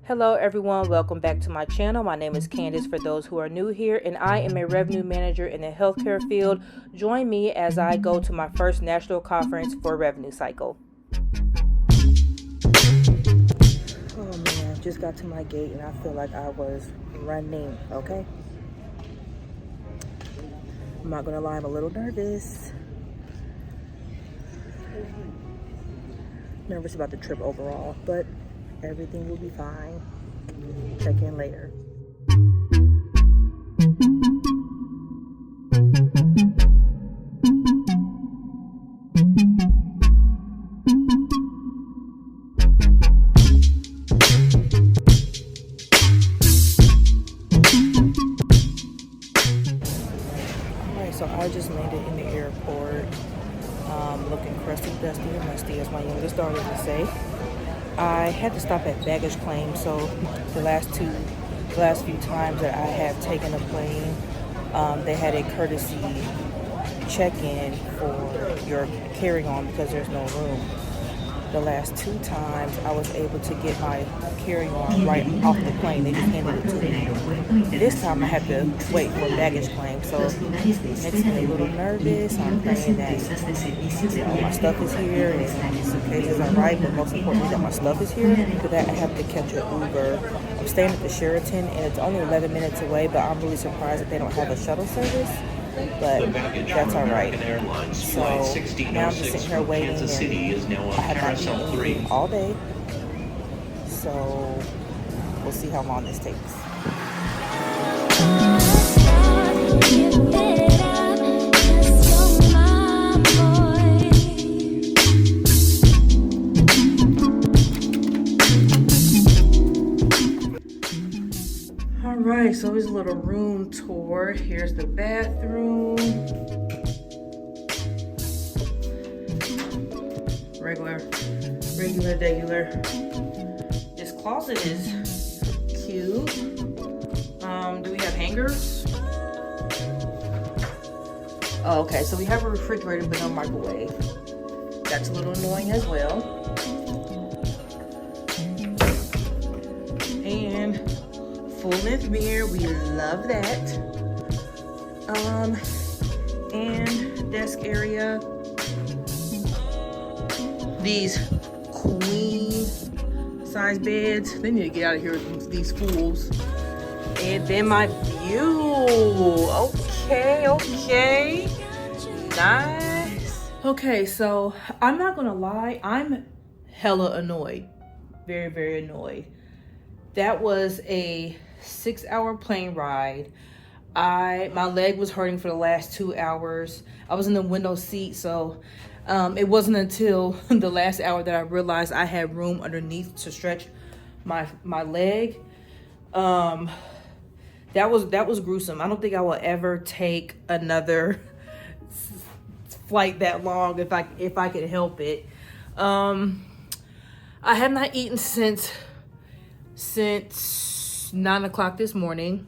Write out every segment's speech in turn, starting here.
Hello everyone, welcome back to my channel. My name is Candace for those who are new here, and I am a revenue manager in the healthcare field. Join me as I go to my first national conference for revenue cycle. Oh man, just got to my gate and I feel like I was running, okay? I'm not gonna lie, I'm a little nervous. Nervous about the trip overall, but everything will be fine. Check in later. Alright, so I just landed in the airport. Looking crusty, dusty, and musty, as my youngest daughter would say. I had to stop at baggage claim, so the last few times that I have taken a plane, they had a courtesy check-in for your carry-on because there's no room. The last 2 times I was able to get my carry-on right off the plane. They just handed it to me. This time I had to wait for a baggage claim, so it makes me a little nervous. I'm praying that my stuff is here and suitcases are right, but most importantly that my stuff is here. For that I have to catch an Uber. I'm staying at the Sheraton and it's only 11 minutes away, but I'm really surprised that they don't have a shuttle service. But that's all right. So now I'm just sitting here waiting, and I have not eaten anything all day. So we'll see how long this takes. Alright, so here's a little room tour. Here's the bathroom. Regular. This closet is cute. Do we have hangers? Oh, okay, so we have a refrigerator but no microwave. That's a little annoying as well. And full-length mirror, we love that. And desk area. These queen size beds. They need to get out of here with these fools. And then my view. Okay. Nice. Okay, so I'm not gonna lie, I'm hella annoyed. Very, very annoyed. That was a 6-hour plane ride. My leg was hurting for the last 2 hours. I was in the window seat, so it wasn't until the last hour that I realized I had room underneath to stretch my leg. That was gruesome. I don't think I will ever take another flight that long if I could help it. I have not eaten since 9 o'clock this morning.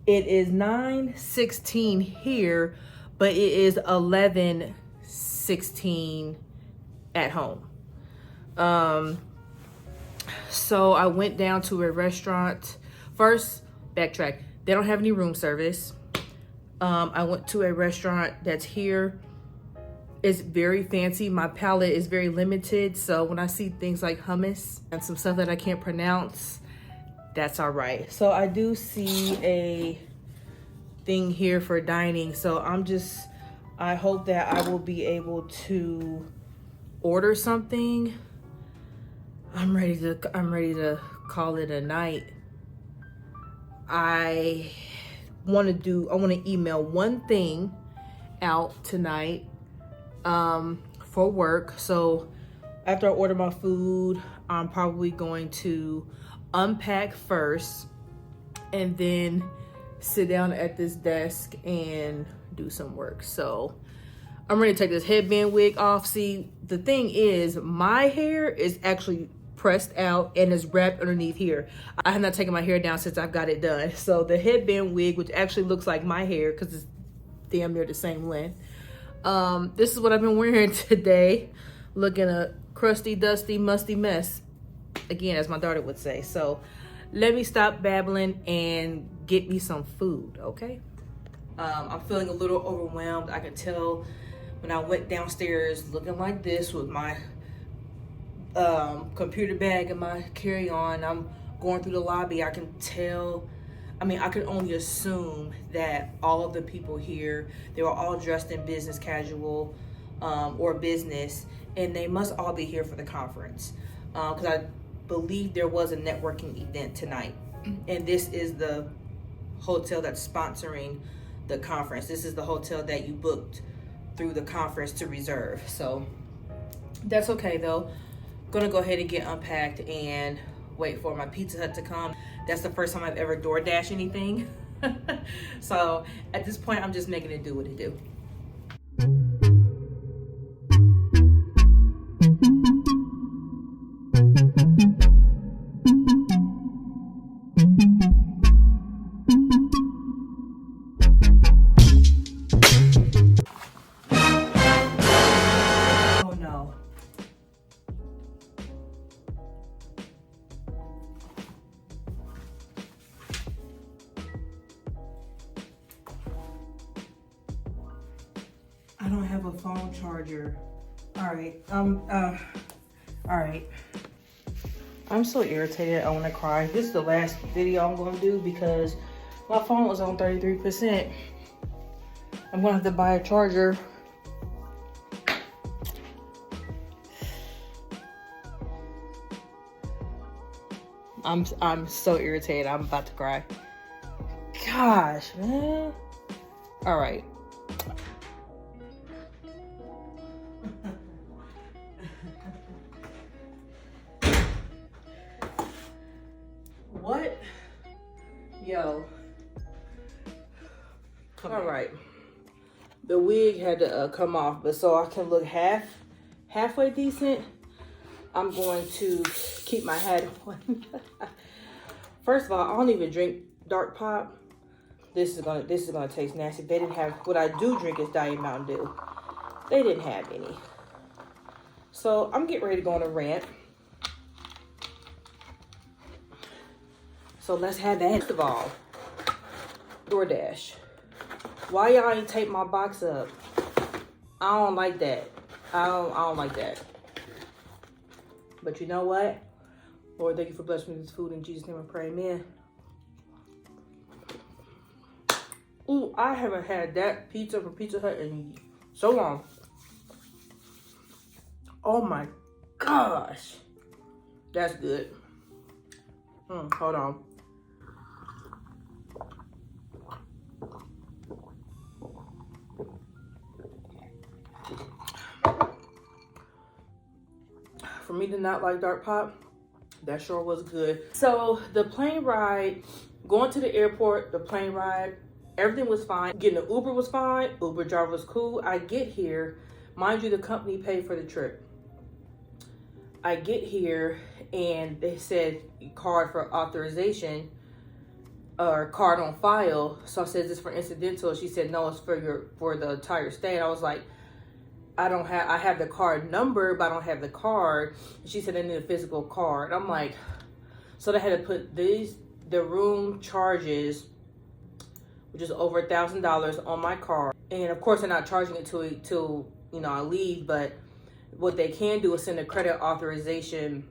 It is 9:16 here, but it is 11:16 at home. So I went down to a restaurant. First, backtrack. They don't have any room service. I went to a restaurant that's here. It's very fancy. My palate is very limited, so when I see things like hummus and some stuff that I can't pronounce, that's all right. So I do see a thing here for dining, so I hope that I will be able to order something. I'm ready to call it a night. I want to email one thing out tonight for work. So after I order my food, I'm probably going to unpack first and then sit down at this desk and do some work. So I'm ready to take this headband wig off. See, the thing is, my hair is actually pressed out and is wrapped underneath here. I have not taken my hair down since I've got it done. So the headband wig, which actually looks like my hair because it's damn near the same length. This is what I've been wearing today. Looking a crusty, dusty, musty mess. again, as my daughter would say. So let me stop babbling and get me some food, okay? I'm feeling a little overwhelmed. I could tell when I went downstairs looking like this with my computer bag and my carry-on. I'm going through the lobby. I can tell, I mean, I could only assume that all of the people here, they were all dressed in business casual or business, and they must all be here for the conference. Because I believe there was a networking event tonight, and this is the hotel that's sponsoring the conference. This is the hotel that you booked through the conference to reserve. So that's okay though. Gonna go ahead and get unpacked and wait for my Pizza Hut to come. That's the first time I've ever DoorDash anything. So at this point, I'm just making it do what it do. Oh no. I don't have a phone charger. All right. I'm so irritated. I want to cry. This is the last video I'm going to do because my phone was on 33%. I'm going to have to buy a charger. I'm so irritated. I'm about to cry. Gosh, man. All right. What? Yo. All right. The wig had to come off, but so I can look halfway decent, I'm going to keep my hat on. First of all, I don't even drink dark pop. This is gonna taste nasty. They didn't have, what I do drink is Diet Mountain Dew. They didn't have any. So I'm getting ready to go on a rant. So let's have that. First of all, DoorDash. Why y'all ain't tape my box up? I don't like that. I don't like that. But you know what? Lord, thank you for blessing me with this food. In Jesus' name I pray, amen. Ooh, I haven't had that pizza from Pizza Hut in so long. Oh my gosh. That's good. Hold on. For me to not like dark pop, that sure was good. So the plane ride, going to the airport, the plane ride, everything was fine. Getting an Uber was fine. Uber driver was cool. I get here, mind you, the company paid for the trip. I get here and they said card for authorization or card on file. So I said, is this for incidental? She said, no, it's for the entire stay. And I was like, I have the card number, but I don't have the card. She said I need a physical card. I'm like, so they had to put the room charges, which is over $1,000 on my card. And of course they're not charging it till you know, I leave, but what they can do is send a credit authorization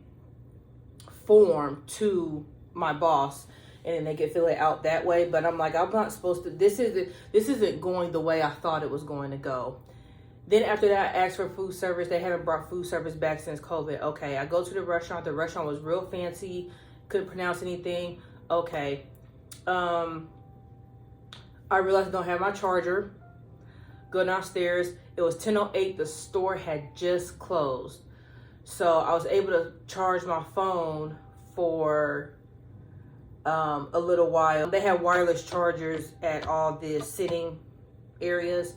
form to my boss and then they can fill it out that way. But I'm like, I'm not supposed to, this isn't going the way I thought it was going to go. Then after that, I asked for food service. They haven't brought food service back since COVID. Okay, I go to the restaurant. The restaurant was real fancy. Couldn't pronounce anything. Okay. I realized I don't have my charger. Go downstairs. It was 10:08. The store had just closed. So I was able to charge my phone for a little while. They had wireless chargers at all the sitting areas.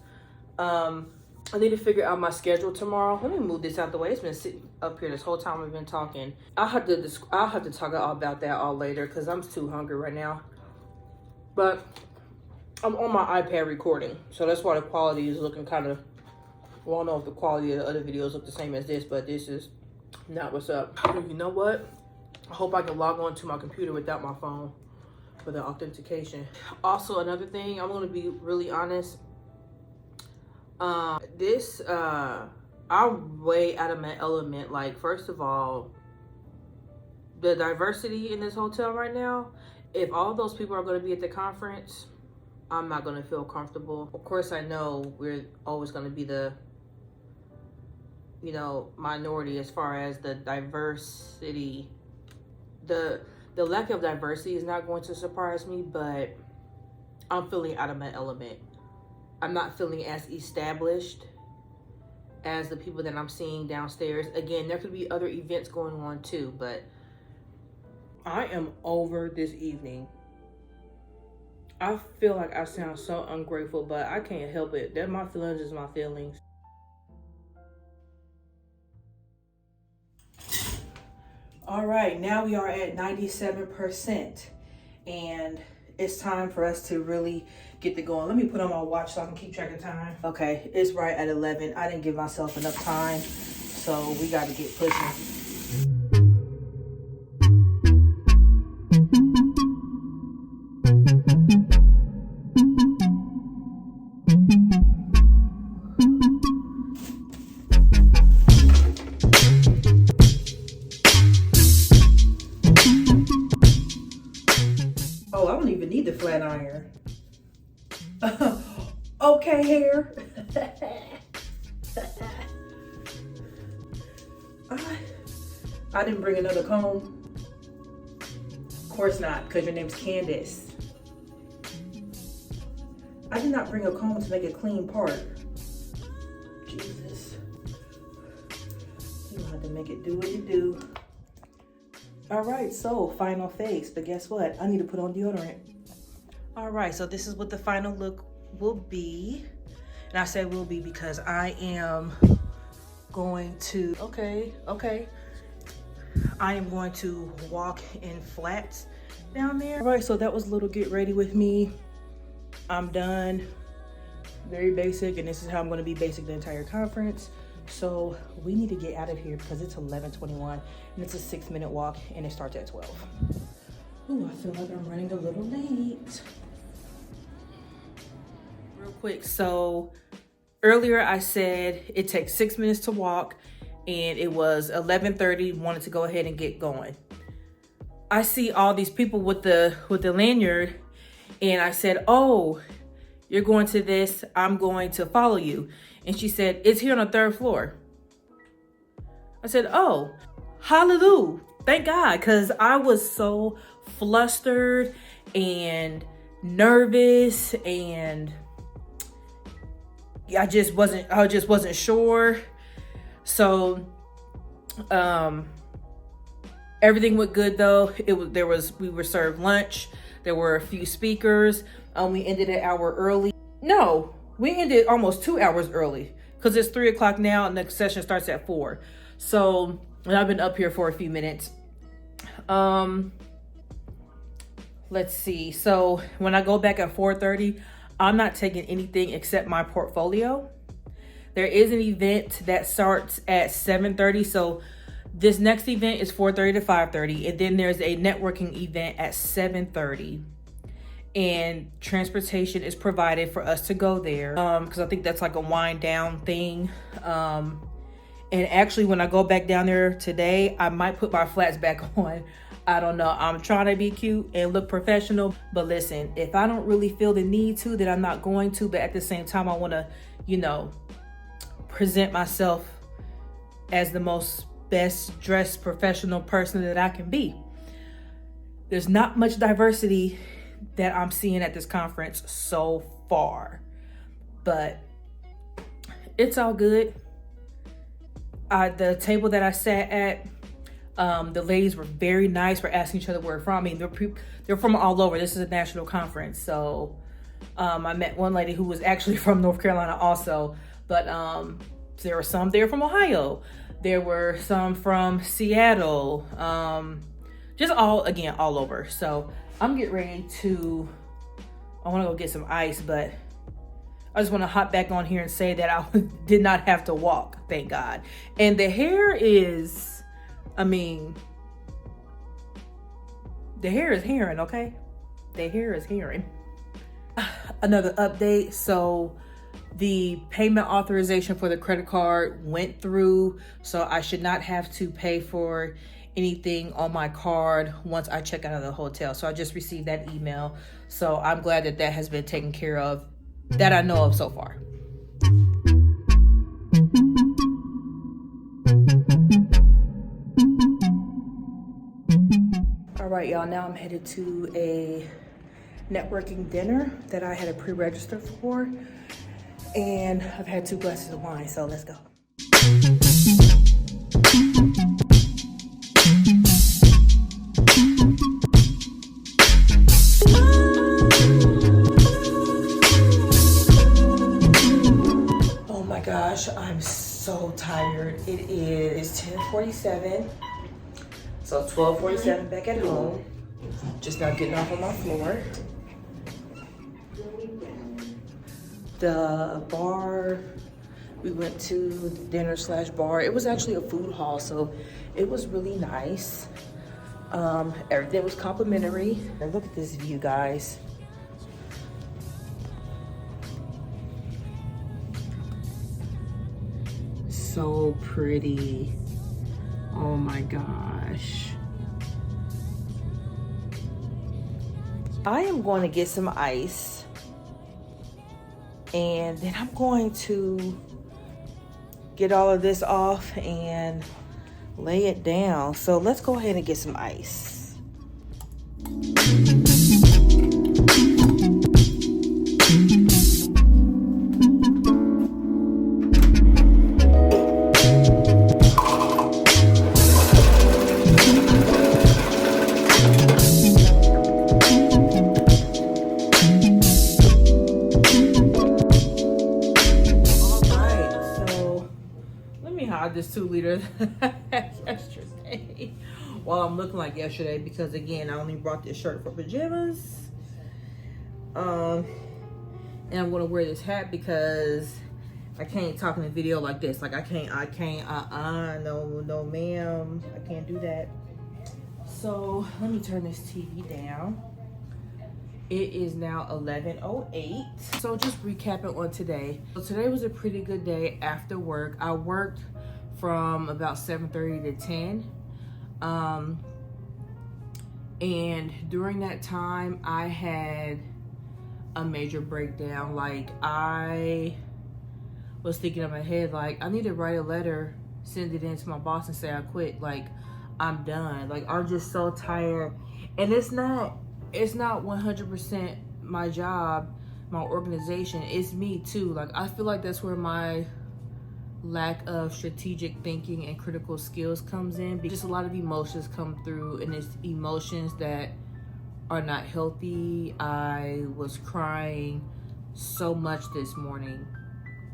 I need to figure out my schedule tomorrow. Let me move this out the way. It's been sitting up here this whole time we've been talking. I'll have to talk about that all later because I'm too hungry right now. But I'm on my iPad recording, so that's why the quality is looking kind of, well, I don't know if the quality of the other videos look the same as this, but this is not what's up. You know what? I hope I can log on to my computer without my phone for the authentication. Also, another thing, I'm gonna be really honest. I'm way out of my element. Like, first of all, the diversity in this hotel right now, if all those people are going to be at the conference, I'm not going to feel comfortable. Of course, I know we're always going to be the, minority as far as the diversity. The lack of diversity is not going to surprise me, but I'm feeling out of my element. I'm not feeling as established as the people that I'm seeing downstairs. Again, there could be other events going on too, but I am over this evening. I feel like I sound so ungrateful, but I can't help it. That my feelings is my feelings. All right, now we are at 97%, and it's time for us to really get to going. Let me put on my watch so I can keep track of time. Okay, it's right at 11. I didn't give myself enough time, so we got to get pushing. Oh, I don't even need the flat iron. Okay, hair. I didn't bring another comb. Of course not, because your name's Candace. I did not bring a comb to make a clean part. Jesus. You don't have to make it do what it do. All right, so final face, but guess what? I need to put on deodorant. All right, so this is what the final look will be. And I say will be because I am going to, okay. I am going to walk in flats down there. All right, so that was a little get ready with me. I'm done. Very basic, and this is how I'm gonna be basic the entire conference. So we need to get out of here because it's 11:21 and it's a 6-minute walk and it starts at 12. Ooh, I feel like I'm running a little late. Real quick, so earlier I said it takes 6 minutes to walk and it was 11:30, wanted to go ahead and get going. I see all these people with the lanyard and I said, oh, you're going to this, I'm going to follow you. And she said, it's here on the 3rd floor. I said, oh, hallelujah. Thank God. Because I was so flustered and nervous and I just wasn't sure. So everything went good though. We were served lunch. There were a few speakers. We ended an hour early. No. We ended almost 2 hours early because it's 3 o'clock now and the session starts at 4. So I've been up here for a few minutes. Let's see. So when I go back at 4:30, I'm not taking anything except my portfolio. There is an event that starts at 7:30. So this next event is 4:30 to 5:30. And then there's a networking event at 7:30. And transportation is provided for us to go there because I think that's like a wind down thing. And actually when I go back down there today, I might put my flats back on. I don't know. I'm trying to be cute and look professional. But listen, if I don't really feel the need to, then I'm not going to. But at the same time, I want to, present myself as the most best dressed professional person that I can be. There's not much diversity that I'm seeing at this conference so far, but it's all good. The table that I sat at, the ladies were very nice for asking each other where they're from. I mean, they're from all over. This is a national conference. So I met one lady who was actually from North Carolina also, but there were some there from Ohio. There were some from Seattle, just all over. So I'm getting ready I want to go get some ice, but I just want to hop back on here and say that I did not have to walk, thank God. And the hair is, The hair is hearing, okay? The hair is hearing. Another update. So the payment authorization for the credit card went through, so I should not have to pay for anything on my card once I check out of the hotel. So I just received that email. So I'm glad that that has been taken care of, that I know of so far. All right, y'all, now I'm headed to a networking dinner that I had a pre-register for, and I've had 2 glasses of wine, so let's go. Oh my gosh, I'm so tired. It is 10:47. So 12:47 back at home. Just now getting off on my floor. The bar, we went to dinner / bar. It was actually a food hall, so it was really nice. Everything was complimentary. And look at this view, guys. So pretty. Oh my gosh. I am going to get some ice, and then I'm going to get all of this off and lay it down. So let's go ahead and get some ice. This 2 liters yesterday. Well, I'm looking like yesterday because again, I only brought this shirt for pajamas. And I'm gonna wear this hat because I can't talk in a video like this. Like I can't, no ma'am, I can't do that. So let me turn this TV down. It is now 11:08. So just recapping on today. So today was a pretty good day after work. I worked from about 7:30 to 10. And during that time, I had a major breakdown. Like, I was thinking in my head, like, I need to write a letter, send it in to my boss and say I quit. Like, I'm done. Like, I'm just so tired. And it's not 100% my job, my organization. It's me too. Like, I feel like that's where my lack of strategic thinking and critical skills comes in, because just a lot of emotions come through, and it's emotions that are not healthy. I was crying so much this morning.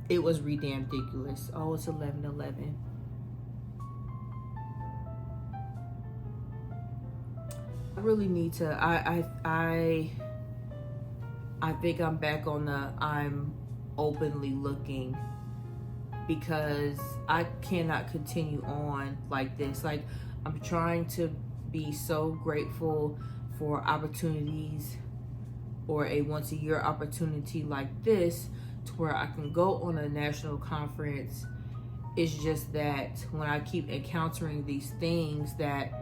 It was ridiculous. Oh, it's 11:11. I really need to, I think I'm back on the I'm openly looking, because I cannot continue on like this. Like, I'm trying to be so grateful for opportunities, or a once a year opportunity like this, to where I can go on a national conference. It's just that when I keep encountering these things that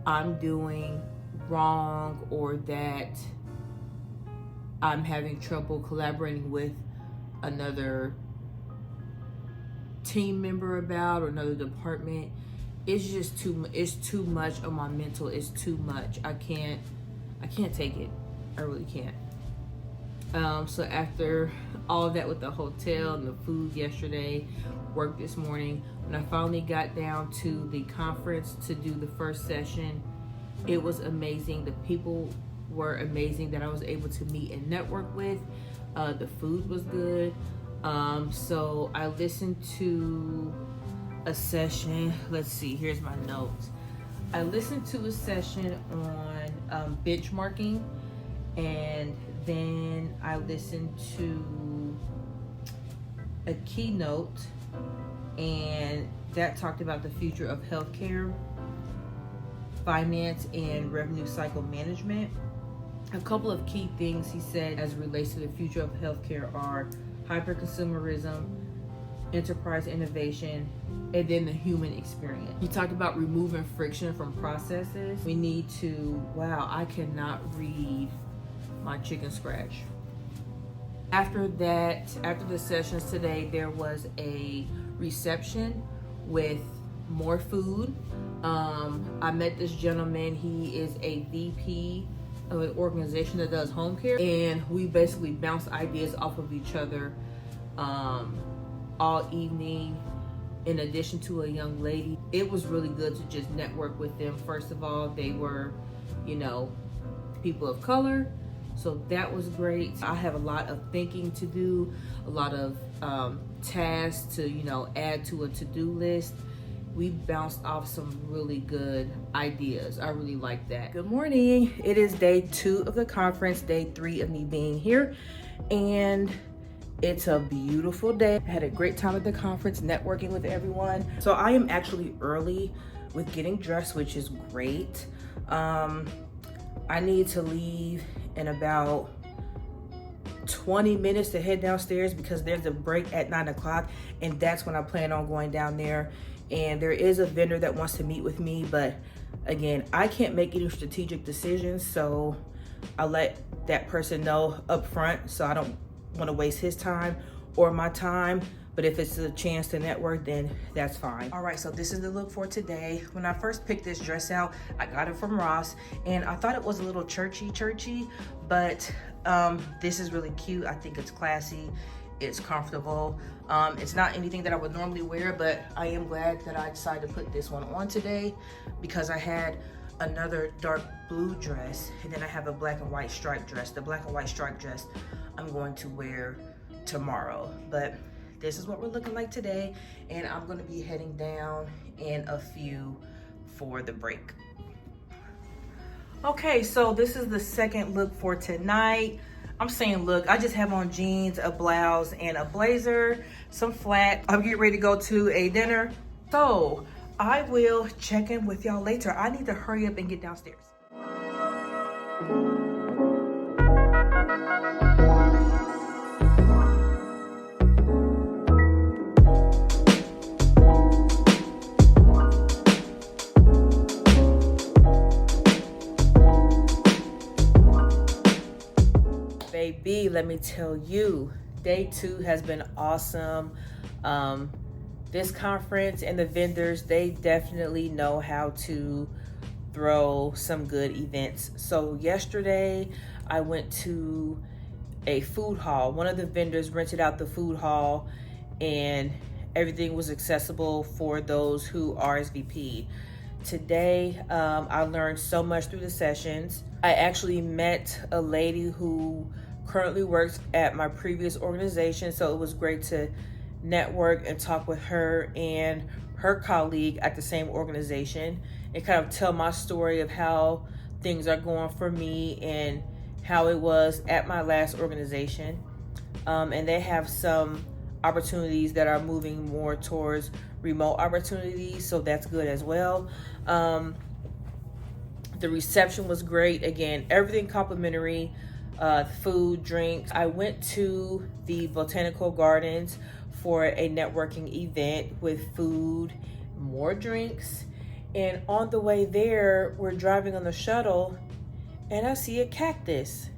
I'm doing wrong, or that I'm having trouble collaborating with another team member about, or another department, it's just it's too much on my mental. It's too much. I can't take it. I really can't. So after all of that with the hotel and the food yesterday, work this morning, when I finally got down to the conference to do the first session, it was amazing. The people were amazing that I was able to meet and network with. The food was good. So I listened to a session. Let's see, here's my notes. I listened to a session on benchmarking, and then I listened to a keynote, and that talked about the future of healthcare. finance and revenue cycle management. A couple of key things he said as it relates to the future of healthcare are hyper-consumerism, enterprise innovation, and then the human experience. He talked about removing friction from processes. We need to, wow, I cannot read my chicken scratch. After that, after the sessions today, there was a reception with more food. I met this gentleman. He is a VP of an organization that does home care, and we basically bounced ideas off of each other all evening, in addition to a young lady. It was really good to just network with them. First of all, they were, people of color, so that was great. I have a lot of thinking to do, a lot of tasks to, add to a to-do list. We bounced off some really good ideas. I really like that. Good morning. It is day 2 of the conference, day 3 of me being here, and it's a beautiful day. I had a great time at the conference, networking with everyone. So I am actually early with getting dressed, which is great. I need to leave in about 20 minutes to head downstairs because there's a break at 9 o'clock, and that's when I plan on going down there. And there is a vendor that wants to meet with me, but again, I can't make any strategic decisions, so I'll let that person know up front, so I don't want to waste his time or my time. But if it's a chance to network, then that's fine. All right, so this is the look for today. When I first picked this dress out, I got it from Ross, and I thought it was a little churchy, but this is really cute. I think it's classy, it's comfortable. It's not anything that I would normally wear, but I am glad that I decided to put this one on today because I had another dark blue dress, and then I have a black and white striped dress. The black and white striped dress I'm going to wear tomorrow, but this is what we're looking like today, and I'm going to be heading down in a few for the break. Okay, so this is the second look for tonight. I'm saying look, I just have on jeans, a blouse, and a blazer, some flat. I'm getting ready to go to a dinner, so I will check in with y'all later. I need to hurry up and get downstairs. Baby, let me tell you, day 2 has been awesome. This conference and the vendors, they definitely know how to throw some good events. So yesterday I went to a food hall. One of the vendors rented out the food hall, and everything was accessible for those who RSVP'd. Today, I learned so much through the sessions. I actually met a lady who currently works at my previous organization, so it was great to network and talk with her and her colleague at the same organization and kind of tell my story of how things are going for me and how it was at my last organization. And they have some opportunities that are moving more towards remote opportunities, so that's good as well. The reception was great. Again, everything complimentary, food, drinks. I went to the Botanical Gardens for a networking event with food, more drinks. And on the way there, we're driving on the shuttle and I see a cactus.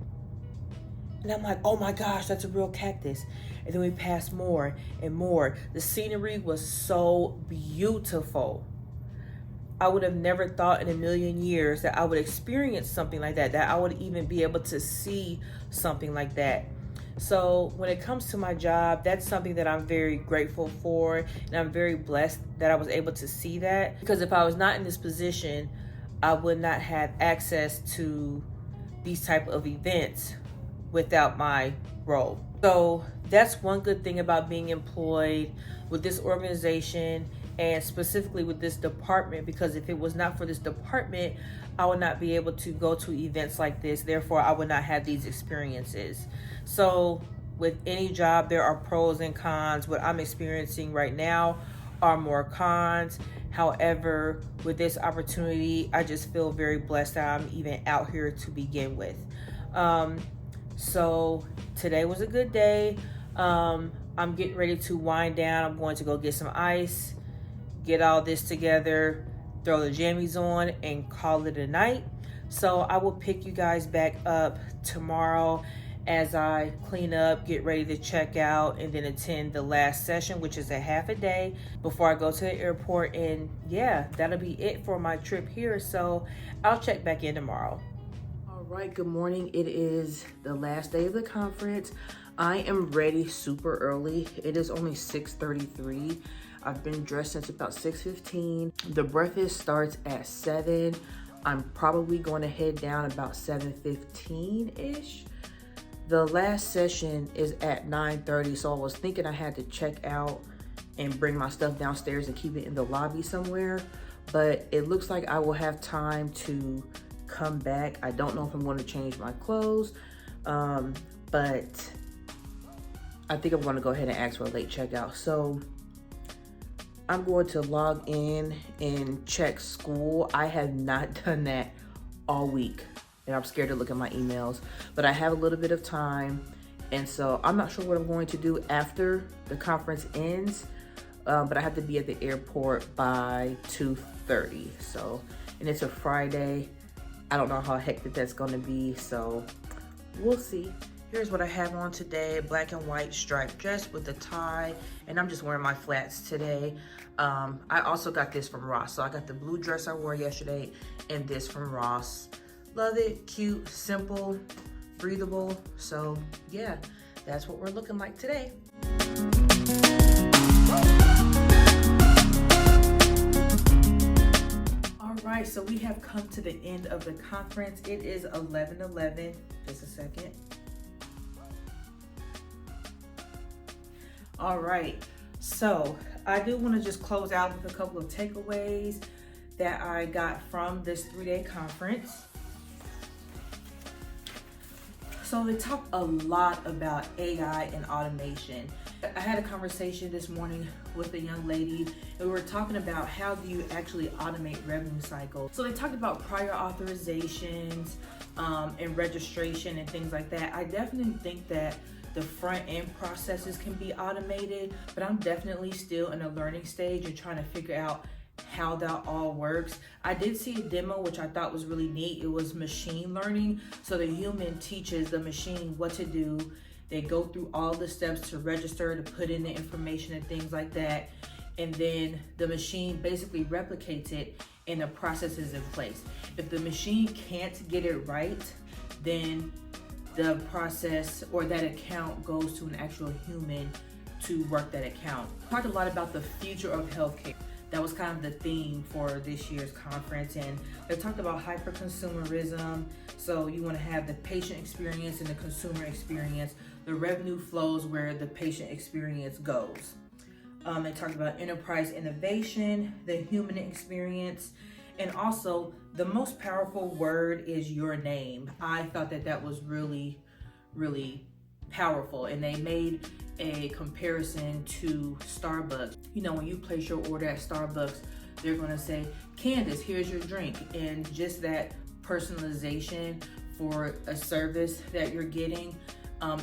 And I'm like, oh my gosh, that's a real cactus. And then we passed more and more. The scenery was so beautiful. I would have never thought in a million years that I would experience something like that, that I would even be able to see something like that. So when it comes to my job, that's something that I'm very grateful for, and I'm very blessed that I was able to see that, because if I was not in this position, I would not have access to these type of events without my role. So that's one good thing about being employed with this organization, and specifically with this department, because if it was not for this department, I would not be able to go to events like this. Therefore, I would not have these experiences. So with any job, there are pros and cons. What I'm experiencing right now are more cons. However, with this opportunity, I just feel very blessed that I'm even out here to begin with. So today was a good day. I'm getting ready to wind down. I'm going to go get some ice, get all this together, throw the jammies on, and call it a night. So I will pick you guys back up tomorrow as I clean up, get ready to check out, and then attend the last session, which is a half a day before I go to the airport. And yeah, that'll be it for my trip here. So I'll check back in tomorrow. All right, good morning. It is the last day of the conference. I am ready super early. It is only 6:33. I've been dressed since about 6:15. The breakfast starts at 7. I'm probably going to head down about 7:15-ish. The last session is at 9:30, so I was thinking I had to check out and bring my stuff downstairs and keep it in the lobby somewhere, but it looks like I will have time to come back. I don't know if I'm going to change my clothes, but I think I'm going to go ahead and ask for a late checkout. So I'm going to log in and check school. I have not done that all week, and I'm scared to look at my emails, but I have a little bit of time, and so I'm not sure what I'm going to do after the conference ends, but I have to be at the airport by 2:30. So, and it's a Friday. I don't know how hectic that's going to be, so we'll see. Here's what I have on today: black and white striped dress with a tie, and I'm just wearing my flats today. I also got this from Ross. So I got the blue dress I wore yesterday and this from Ross. Love it, cute, simple, breathable. So yeah, that's what we're looking like today. All right, so we have come to the end of the conference. It is 11:11. Just a second. All right, so I do want to just close out with a couple of takeaways that I got from this 3-day conference. So they talk a lot about AI and automation. I had a conversation this morning with a young lady, and we were talking about how do you actually automate revenue cycles. So they talked about prior authorizations and registration and things like that. I definitely think that the front end processes can be automated, but I'm definitely still in a learning stage and trying to figure out how that all works. I did see a demo which I thought was really neat. It was machine learning. So the human teaches the machine what to do. They go through all the steps to register, to put in the information and things like that. And then the machine basically replicates it and the process is in place. If the machine can't get it right, then the process or that account goes to an actual human to work that account. Talked a lot about the future of healthcare. That was kind of the theme for this year's conference, and they talked about hyper-consumerism. So you want to have the patient experience and the consumer experience. The revenue flows where the patient experience goes. They talked about enterprise innovation, the human experience, and also the most powerful word is your name. I thought that that was really, really powerful, and they made a comparison to Starbucks. You know, when you place your order at Starbucks, they're gonna say, Candace, here's your drink. And just that personalization for a service that you're getting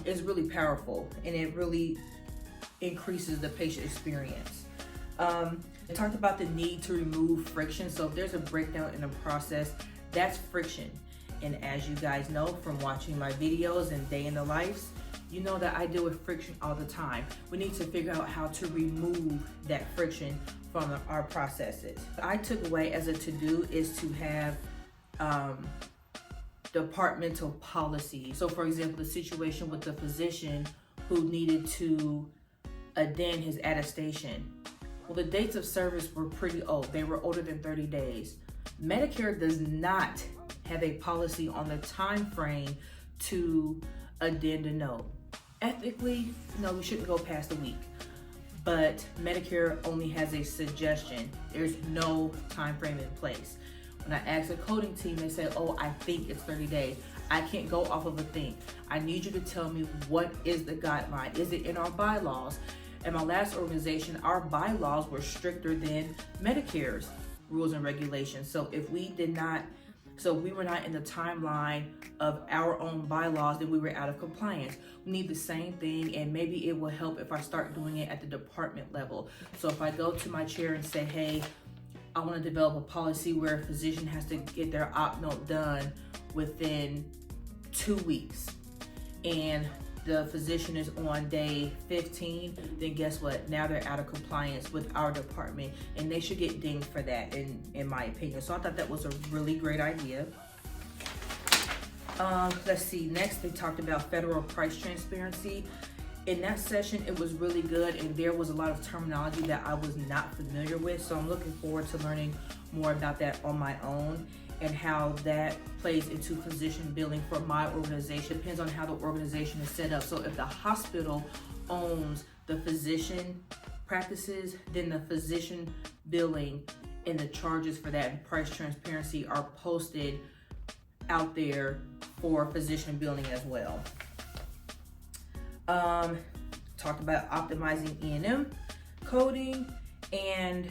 is really powerful, and it really increases the patient experience. They talked about the need to remove friction. So if there's a breakdown in the process, that's friction. And as you guys know from watching my videos and day in the lives, you know that I deal with friction all the time. We need to figure out how to remove that friction from our processes. I took away as a to-do is to have departmental policy. So for example, the situation with the physician who needed to addend his attestation. Well, the dates of service were pretty old. They were older than 30 days. Medicare does not have a policy on the time frame to addend a note. Ethically, no, we shouldn't go past a week. But Medicare only has a suggestion. There's no time frame in place. When I asked the coding team, they said, oh, I think it's 30 days. I can't go off of a think. I need you to tell me what is the guideline. Is it in our bylaws? at my last organization, our bylaws were stricter than Medicare's rules and regulations. So if we were not in the timeline of our own bylaws, then we were out of compliance. We need the same thing, and maybe it will help if I start doing it at the department level. So if I go to my chair and say, hey, I want to develop a policy where a physician has to get their op note done within 2 weeks, and the physician is on day 15, then guess what? Now they're out of compliance with our department, and they should get dinged for that, in my opinion. So I thought that was a really great idea. Let's see, next they talked about federal price transparency. In that session, it was really good, and there was a lot of terminology that I was not familiar with. So I'm looking forward to learning more about that on my own, and how that plays into physician billing for my organization. Depends on how the organization is set up. So if the hospital owns the physician practices, then the physician billing and the charges for that and price transparency are posted out there for physician billing as well. Talked about optimizing E&M coding, and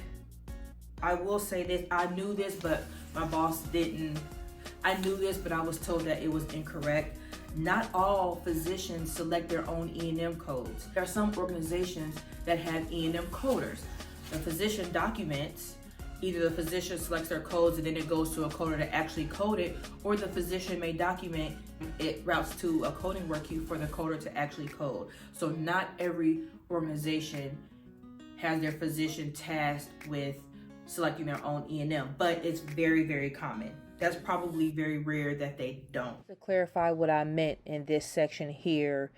I will say this, I knew this, but my boss didn't. I knew this, but I was told that it was incorrect. Not all physicians select their own E&M codes. There are some organizations that have E&M coders. The physician documents, either the physician selects their codes and then it goes to a coder to actually code it, or the physician may document it, routes to a coding work queue for the coder to actually code. So not every organization has their physician tasked with selecting their own E&M, but it's very, very common. That's probably very rare that they don't. To clarify what I meant in this section here,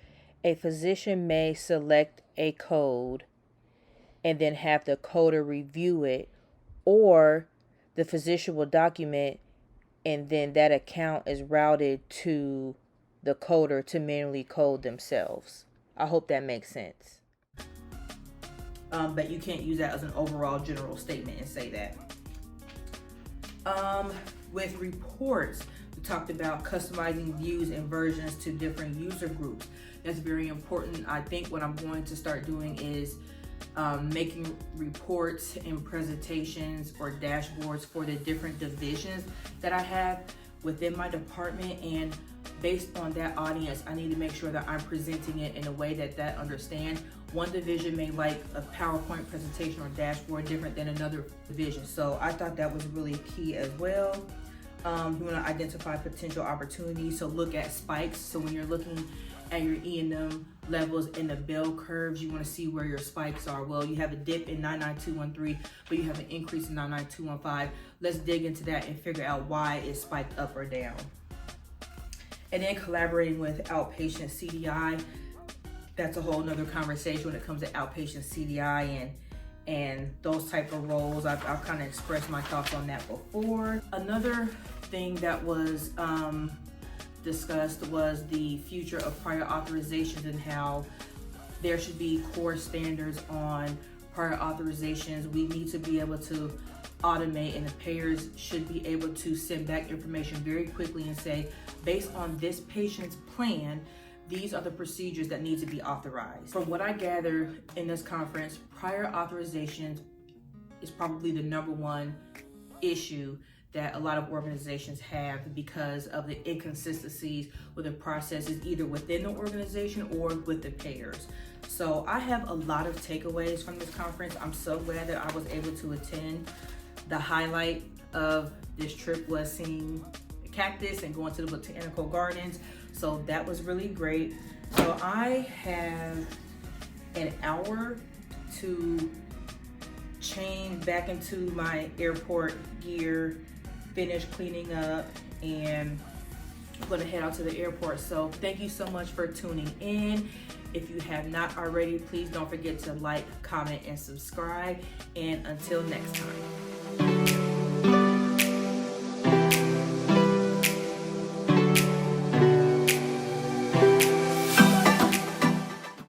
a physician may select a code and then have the coder review it, or the physician will document and then that account is routed to the coder to manually code themselves. I hope that makes sense. But you can't use that as an overall general statement and say that. With reports, we talked about customizing views and versions to different user groups. That's very important. I think what I'm going to start doing is making reports and presentations or dashboards for the different divisions that I have within my department, and based on that audience, I need to make sure that I'm presenting it in a way that understands. One division may like a PowerPoint presentation or dashboard different than another division. So I thought that was really key as well. You want to identify potential opportunities. So look at spikes. So when you're looking at your E&M levels in the bell curves, you want to see where your spikes are. Well, you have a dip in 99213, but you have an increase in 99215. Let's dig into that and figure out why it spiked up or down. And then collaborating with outpatient CDI. That's a whole nother conversation when it comes to outpatient CDI and those type of roles. I've kind of expressed my thoughts on that before. Another thing that was discussed was the future of prior authorizations and how there should be core standards on prior authorizations. We need to be able to automate, and the payers should be able to send back information very quickly and say, based on this patient's plan, these are the procedures that need to be authorized. From what I gather in this conference, prior authorizations is probably the number one issue that a lot of organizations have because of the inconsistencies with the processes either within the organization or with the payers. So I have a lot of takeaways from this conference. I'm so glad that I was able to attend. The highlight of this trip was seeing cactus and going to the botanical gardens. So that was really great. So I have an hour to change back into my airport gear, finish cleaning up, and I'm gonna head out to the airport. So thank you so much for tuning in. If you have not already, please don't forget to like, comment, and subscribe. And until next time.